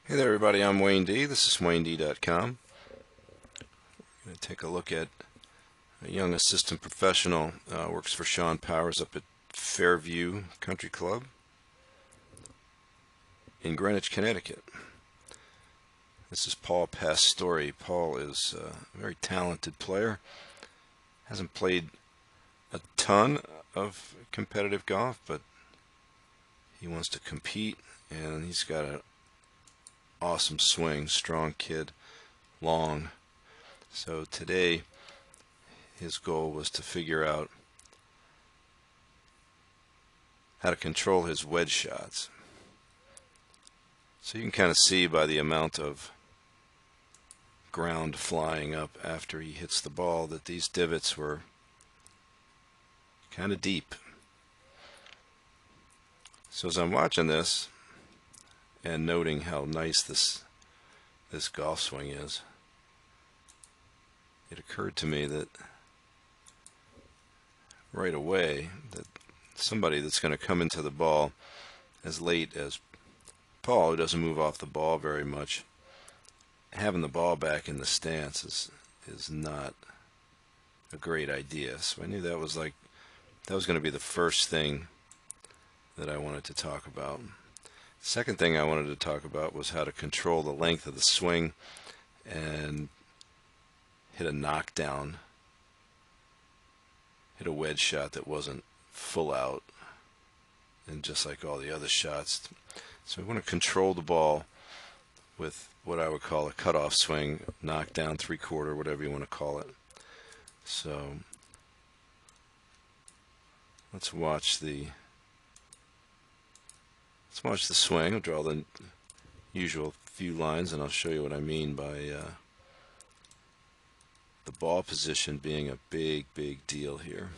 Hey there everybody, I'm Wayne D. This is WayneD.com. Going to take a look at a young assistant professional, works for Sean Powers up at Fairview Country Club in Greenwich, Connecticut. This is Paul Pastore. Paul is a very talented player. Hasn't played a ton of competitive golf, but he wants to compete, and he's got an awesome swing, strong kid, long. So today his goal was to figure out how to control his wedge shots. So you can kind of see by the amount of ground flying up after he hits the ball that these divots were kind of deep. So as I'm watching this and noting how nice this golf swing is, it occurred to me that right away that somebody that's going to come into the ball as late as Paul, who doesn't move off the ball very much, having the ball back in the stance is not a great idea. So I knew that was going to be the first thing that I wanted to talk about. The second thing I wanted to talk about was how to control the length of the swing and hit a knockdown, hit a wedge shot that wasn't full out, and just like all the other shots. So we want to control the ball with what I would call a cutoff swing, knockdown, three-quarter, whatever you want to call it. So let's watch the swing. I'll draw the usual few lines, and I'll show you what I mean by the ball position being a big deal here.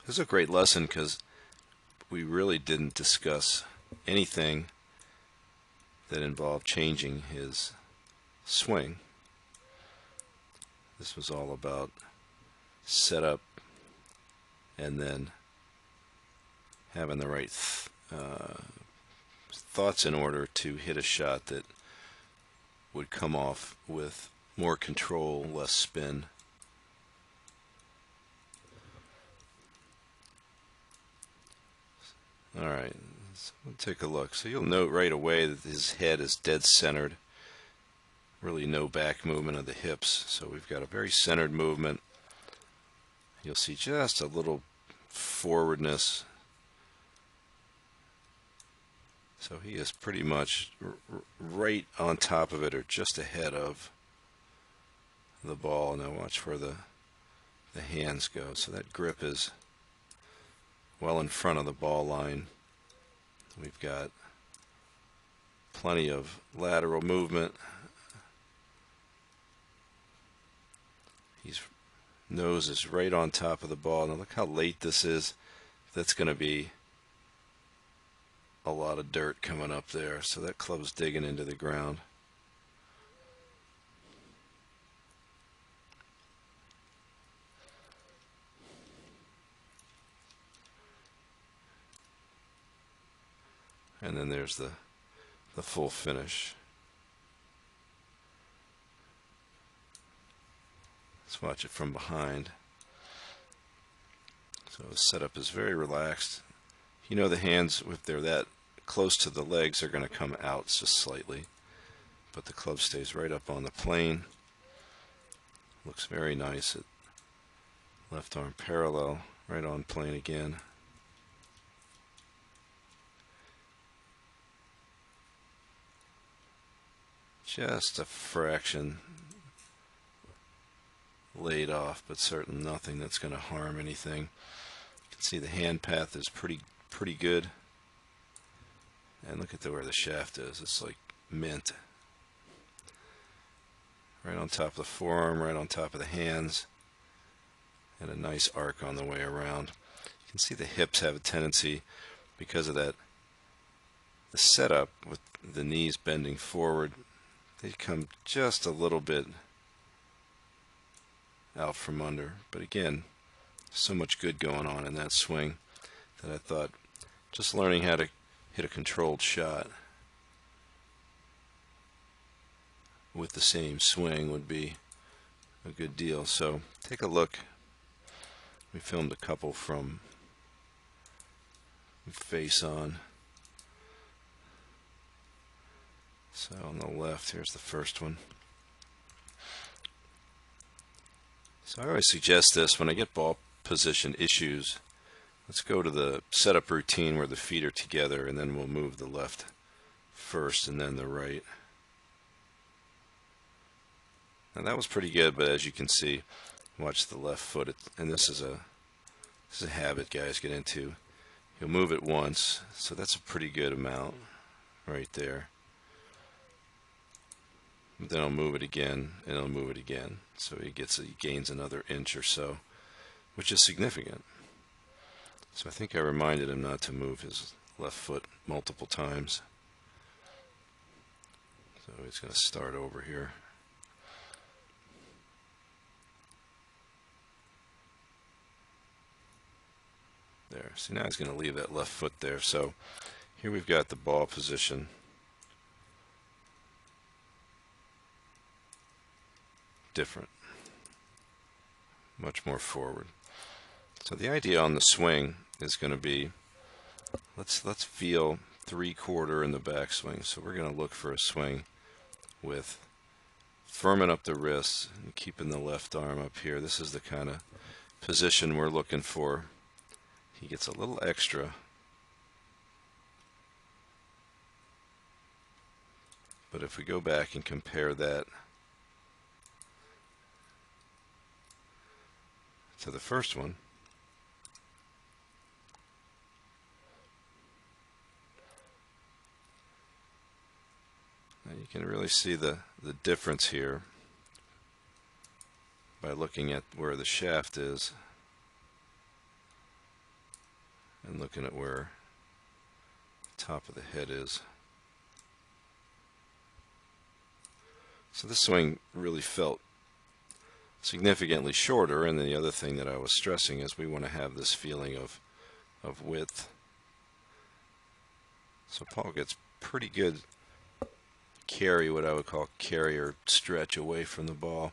This is a great lesson because we really didn't discuss anything that involved changing his swing. This was all about setup and then having the right thoughts in order to hit a shot that would come off with more control, less spin. Alright, so we'll take a look. So you'll note right away that his head is dead centered. Really no back movement of the hips. So we've got a very centered movement. You'll see just a little forwardness. So he is pretty much right on top of it or just ahead of the ball. Now watch where the hands go. So that grip is well in front of the ball line. We've got plenty of lateral movement. His nose is right on top of the ball. Now look how late this is. That's going to be a lot of dirt coming up there. So that club's digging into the ground. And then there's the full finish. Let's watch it from behind. So the setup is very relaxed. You know the hands, if they're that close to the legs, are going to come out just slightly. But the club stays right up on the plane. Looks very nice. Left arm parallel, right on plane again. Just a fraction laid off, but certainly nothing that's going to harm anything. You can see the hand path is pretty good. And look at where the shaft is. It's like mint. Right on top of the forearm, right on top of the hands, and a nice arc on the way around. You can see the hips have a tendency, because of that, the setup with the knees bending forward, they come just a little bit out from under. But again, so much good going on in that swing that I thought just learning how to hit a controlled shot with the same swing would be a good deal. So take a look. We filmed a couple from face on. So on the left, here's the first one. So I always suggest this when I get ball position issues. Let's go to the setup routine where the feet are together, and then we'll move the left first and then the right. Now that was pretty good, but as you can see, watch the left foot, and this is a habit guys get into. You'll move it once, so that's a pretty good amount right there. Then I'll move it again, and I'll move it again. So he gains another inch or so, which is significant. So I think I reminded him not to move his left foot multiple times. So he's going to start over here. There. See, now he's going to leave that left foot there. So here we've got the ball position. Different. Much more forward. So the idea on the swing is going to be, let's feel 3/4 in the backswing. So we're going to look for a swing with firming up the wrists and keeping the left arm up here. This is the kind of position we're looking for. He gets a little extra, but if we go back and compare that to the first one, now you can really see the difference here by looking at where the shaft is and looking at where the top of the head is. So this swing really felt significantly shorter, and then the other thing that I was stressing is we want to have this feeling of width. So Paul gets pretty good carry, what I would call carry or stretch away from the ball.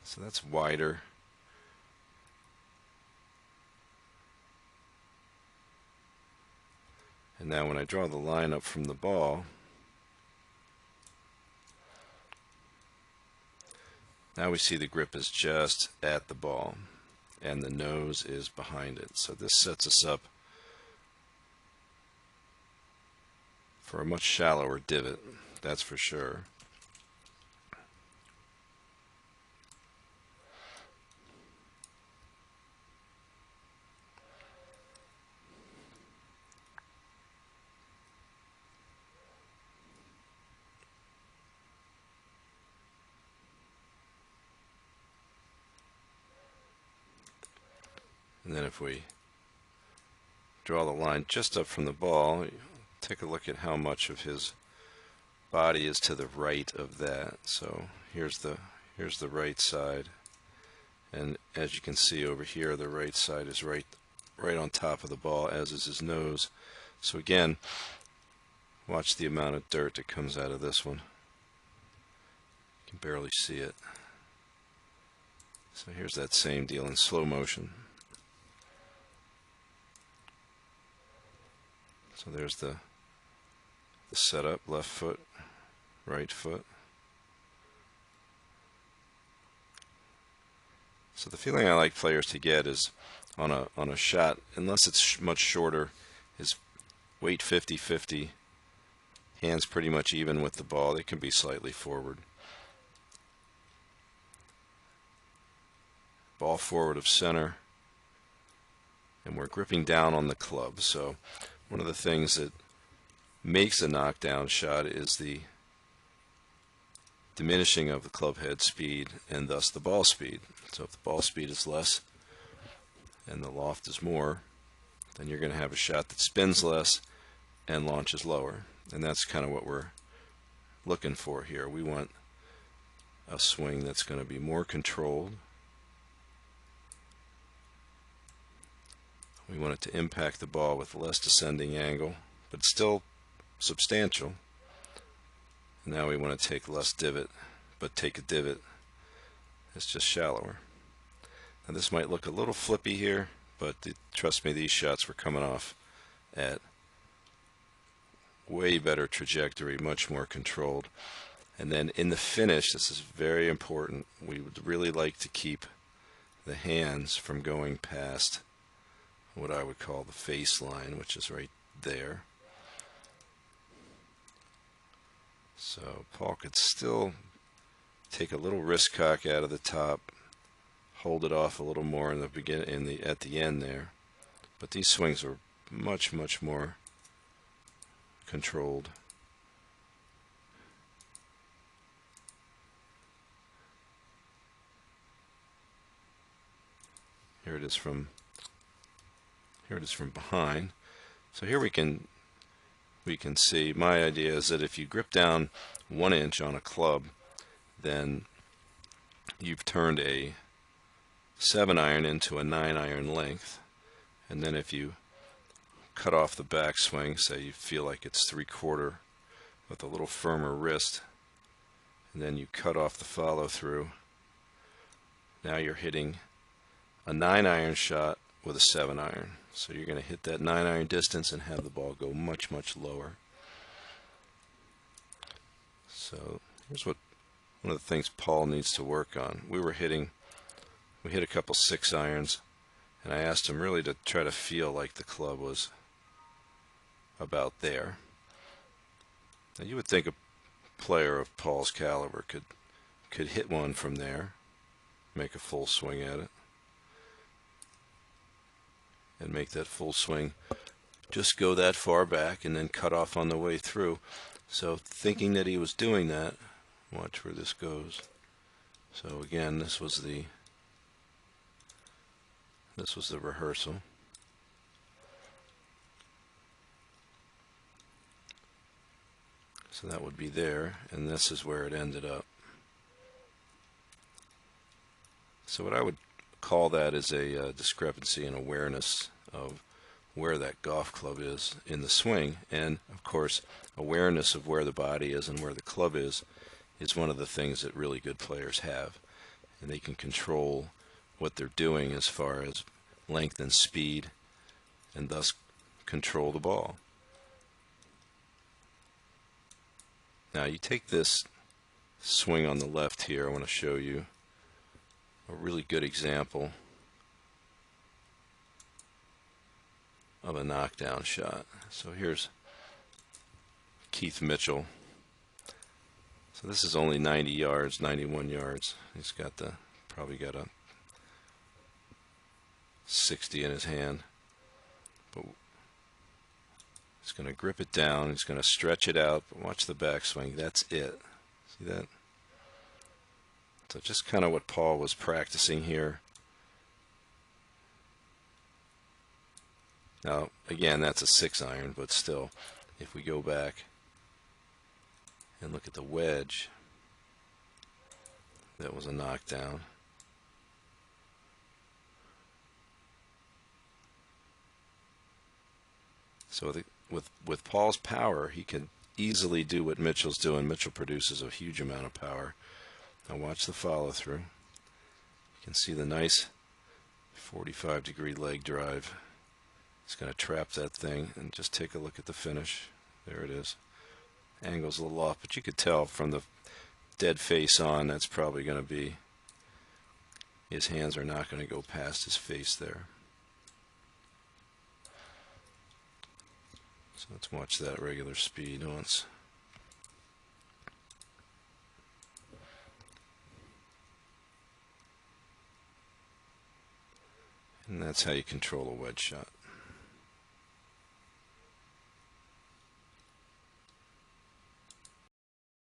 So that's wider. And now when I draw the line up from the ball, now we see the grip is just at the ball and the nose is behind it. So this sets us up for a much shallower divot, that's for sure. And then if we draw the line just up from the ball, take a look at how much of his body is to the right of that. So here's the right side, and as you can see over here, the right side is right on top of the ball, as is his nose. So again, watch the amount of dirt that comes out of this one. You can barely see it. So here's that same deal in slow motion. So there's the setup, left foot, right foot. So the feeling I like players to get is on a shot, unless it's much shorter, is weight 50-50, hands pretty much even with the ball. They can be slightly forward. Ball forward of center, and we're gripping down on the club. So one of the things that makes a knockdown shot is the diminishing of the club head speed and thus the ball speed. So if the ball speed is less and the loft is more, then you're going to have a shot that spins less and launches lower. And that's kind of what we're looking for here. We want a swing that's going to be more controlled. We want it to impact the ball with less descending angle, but still substantial. Now we want to take less divot, but take a divot that's just shallower. Now this might look a little flippy here, but trust me, these shots were coming off at way better trajectory, much more controlled. And then in the finish, this is very important, we would really like to keep the hands from going past what I would call the face line, which is right there. So Paul could still take a little wrist cock out of the top, hold it off a little more in the beginning, at the end there. But these swings are much more controlled. Here it is from behind. So here we can see, my idea is that if you grip down 1 inch on a club, then you've turned a 7-iron into a 9-iron length. And then if you cut off the backswing, say you feel like it's 3/4 with a little firmer wrist, and then you cut off the follow through, now you're hitting a 9-iron shot with a 7-iron. So you're going to hit that 9-iron distance and have the ball go much lower. So here's one of the things Paul needs to work on. We hit a couple 6-irons, and I asked him really to try to feel like the club was about there. Now you would think a player of Paul's caliber could hit one from there, make a full swing at it, and make that full swing just go that far back and then cut off on the way through. So thinking that he was doing that, watch where this goes. So again, this was the rehearsal. So that would be there, and this is where it ended up. So what I would call that is a discrepancy in awareness of where that golf club is in the swing. And of course, awareness of where the body is and where the club is one of the things that really good players have, and they can control what they're doing as far as length and speed, and thus control the ball. Now you take this swing on the left here, I want to show you a really good example of a knockdown shot. So here's Keith Mitchell. So this is only 90 yards, 91 yards. He's got probably got a 60 in his hand. But he's going to grip it down, he's going to stretch it out, but watch the backswing. That's it. See that? So just kind of what Paul was practicing here. Now, again, that's a 6-iron, but still, if we go back and look at the wedge, that was a knockdown. So with Paul's power, he can easily do what Mitchell's doing. Mitchell produces a huge amount of power. Now watch the follow through. You can see the nice 45-degree leg drive. He's going to trap that thing, and just take a look at the finish. There it is. Angle's a little off, but you could tell from the dead face on, that's probably going to be, his hands are not going to go past his face there. So let's watch that regular speed once. And that's how you control a wedge shot.